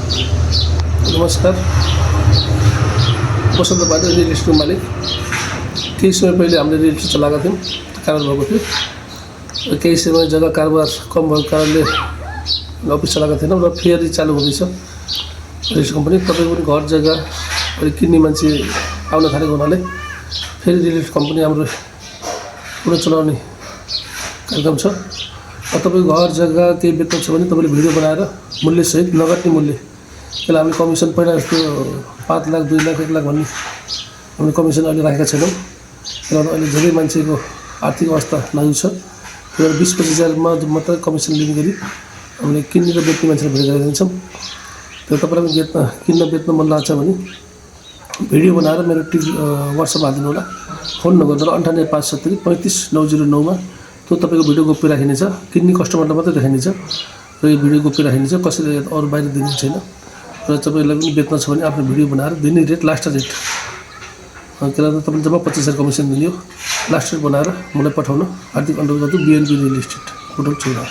नमस्कार। वसंत पाण्डे रियल इस्टेटको मालिक। केही समय पहिले हामीले रियल इस्टेट चलाएका थियौँ, कारोबार भएको थियो। केही समय जग्गा कारोबार कम भएको कारणले अफिस चलाएका थिएनौँ र फेरि चालु हुँदैछ रियल इस्टेट कम्पनी। तपाईँको पनि घर जग्गा अहिले किन्ने मान्छे आउन थालेको हुनाले फेरि रियल इस्टेट कम्पनी हाम्रो पुनः चलाउने कार्यक्रम छ। तपाईँको घर जग्गा केही बेच्नु छ भने तपाईँले भिडियो बनाएर मूल्यसहित नगट्ने मूल्य, त्यसलाई हामी कमिसन पहिला जस्तो 5 लाख 2 लाख 1 लाख भन्ने हामीले कमिसन अहिले राखेका छैनौँ। किनभने अहिले धेरै मान्छेको आर्थिक अवस्था नाजुक छ। र 20-25 हजारमा मात्र कमिसन लिने गरी हामीले किन्ने र बेच्ने मान्छेलाई भेटेर दिन्छौँ। त्यो तपाईँलाई किन्न बेच्न मन लाग्छ भने भिडियो बनाएर मेरो वाट्सएपमा हालिदिनु होला। फोन नम्बर 9857 35 909 मा त्यो तपाईँको भिडियो गोप्य राखिनेछ। किन्ने कस्टमरलाई मात्रै देखाइनेछ र यो भिडियो गोप्य राखिनेछ, कसैले अरू बाहिर दिने छैन। र तपाईँलाई पनि बेच्न छ भने आफ्नो भिडियो बनाएर दिने रेट लास्ट रेट, किनभने तपाईँले जम्मा 25,000 कमिसन दिने हो। लास्ट रेट बनाएर मलाई पठाउन हार्दिक अनुरोध गर्छु। BNB real estate, hotel Chaura.